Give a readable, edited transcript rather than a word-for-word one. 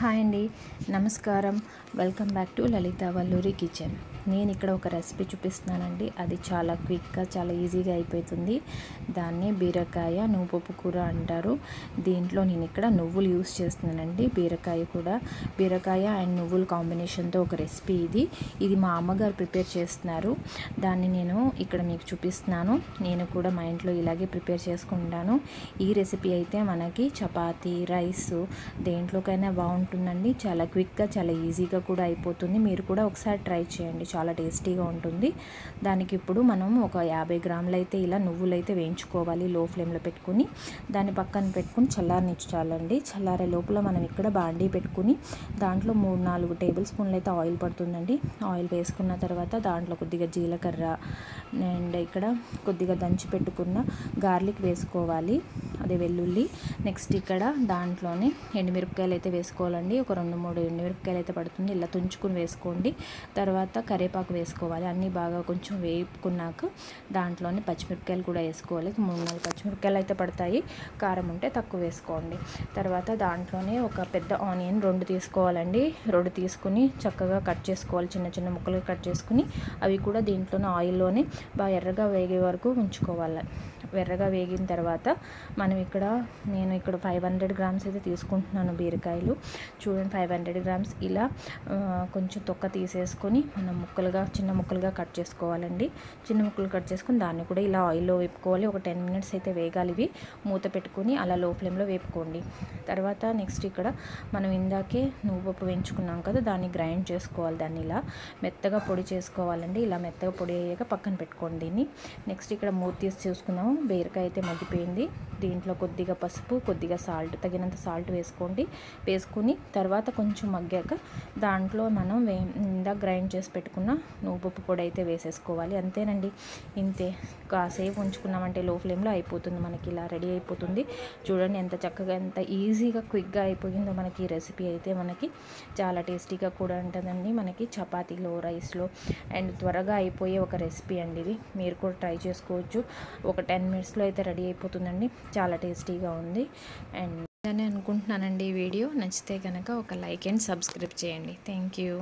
Hi అండి, నమస్కారం. Welcome back to Lalitha Valluri kitchen. నేను ఇక్కడ ఒక రెసిపీ చూపిస్తున్నానండి. అది చాలా క్విక్గా, చాలా ఈజీగా అయిపోతుంది. దాన్ని బీరకాయ నువ్వుపప్పు కూర అంటారు. దీంట్లో నేను ఇక్కడ నువ్వులు యూస్ చేస్తున్నానండి. బీరకాయ అండ్ నువ్వుల కాంబినేషన్తో ఒక రెసిపీ ఇది మా అమ్మగారు ప్రిపేర్ చేస్తున్నారు. దాన్ని నేను ఇక్కడ మీకు చూపిస్తున్నాను. నేను కూడా మా ఇంట్లో ఇలాగే ప్రిపేర్ చేసుకుంటాను. ఈ రెసిపీ అయితే మనకి చపాతీ, రైస్ దేంట్లోకైనా బాగుంటుందండి. చాలా క్విక్గా, చాలా ఈజీగా కూడా అయిపోతుంది. మీరు కూడా ఒకసారి ట్రై చేయండి, చాలా టేస్టీగా ఉంటుంది. దానికి ఇప్పుడు మనం ఒక 50 గ్రాములు అయితే ఇలా నువ్వులు అయితే వేయించుకోవాలి. లో ఫ్లేమ్లో పెట్టుకుని దాన్ని పక్కన పెట్టుకుని చల్లారనిచ్చాలండి. చల్లారే లోపల మనం ఇక్కడ బాండీ పెట్టుకుని దాంట్లో 3-4 టేబుల్ స్పూన్లు అయితే ఆయిల్ పడుతుందండి. ఆయిల్ వేసుకున్న తర్వాత దాంట్లో కొద్దిగా జీలకర్ర అండ్ ఇక్కడ కొద్దిగా దంచి పెట్టుకున్న గార్లిక్ వేసుకోవాలి, అదే వెల్లుల్లి. నెక్స్ట్ ఇక్కడ దాంట్లోనే ఎండుమిరపకాయలు అయితే వేసుకోవాలండి. ఒక 2-3 ఎండుమిరపకాయలు అయితే పడుతుంది. ఇలా తుంచుకుని వేసుకోండి. తర్వాత కరివేపాకు వేసుకోవాలి. అన్నీ బాగా కొంచెం వేపుకున్నాక దాంట్లోనే పచ్చిమిరపకాయలు కూడా వేసుకోవాలి. 3-4 పచ్చిమిరపకాయలు అయితే పడతాయి. కారం ఉంటే తక్కువ వేసుకోండి. తర్వాత దాంట్లోనే ఒక పెద్ద ఆనియన్ 2 తీసుకోవాలండి. 2 తీసుకుని చక్కగా కట్ చేసుకోవాలి. చిన్న చిన్న ముక్కలుగా కట్ చేసుకుని అవి కూడా దీంట్లోనే ఆయిల్లోనే బాగా ఎర్రగా వేగే వరకు ఉంచుకోవాలి. ఎర్రగా వేగిన తర్వాత నేను ఇక్కడ 500 గ్రామ్స్ అయితే తీసుకుంటున్నాను బీరకాయలు. చూడండి, 500 గ్రామ్స్ ఇలా కొంచెం తొక్క తీసేసుకొని మనం చిన్న ముక్కలుగా కట్ చేసుకోవాలండి. చిన్న ముక్కలు కట్ చేసుకుని దాన్ని కూడా ఇలా ఆయిల్లో వేపుకోవాలి. ఒక 10 మినిట్స్ అయితే వేగాలి. ఇవి మూత పెట్టుకుని అలా లో ఫ్లేమ్లో వేపుకోండి. తర్వాత నెక్స్ట్ ఇక్కడ మనం ఇందాకే నువ్వుపప్పు వేయించుకున్నాం కదా, దాన్ని గ్రైండ్ చేసుకోవాలి. దాన్ని ఇలా మెత్తగా పొడి చేసుకోవాలండి. ఇలా మెత్తగా పొడి అయ్యాక పక్కన పెట్టుకోండి దీన్ని. నెక్స్ట్ ఇక్కడ మూత తీసి చూసుకుందాము. బీరకాయ అయితే మగ్గిపోయింది. దీంట్లో కొద్దిగా పసుపు, కొద్దిగా సాల్ట్, తగినంత సాల్ట్ వేసుకుని తర్వాత కొంచెం మగ్గాక దాంట్లో మనం ఇందాక గ్రైండ్ చేసి పెట్టుకున్న నువ్వుపప్పు పొడి అయితే వేసేసుకోవాలి. అంతేనండి, ఇంతే. కాసేపు ఉంచుకున్నామంటే లో ఫ్లేమ్లో అయిపోతుంది. మనకి ఇలా రెడీ అయిపోతుంది. చూడండి ఎంత చక్కగా, ఎంత ఈజీగా, క్విక్గా అయిపోయిందో మనకి ఈ రెసిపీ అయితే. మనకి చాలా టేస్టీగా కూడా ఉంటుందండి. మనకి చపాతీలో, రైస్లో అండ్ త్వరగా అయిపోయే ఒక రెసిపీ అండి ఇది. మీరు కూడా ట్రై చేసుకోవచ్చు. ఒక 10 మినిట్స్లో అయితే రెడీ అయిపోతుందండి. చాలా టేస్టీగా ఉంది. అండ్ అని అనుకుంటున్నానండి. ఈ వీడియో నచ్చితే కనుక ఒక లైక్ అండ్ సబ్స్క్రైబ్ చేయండి. Thank you.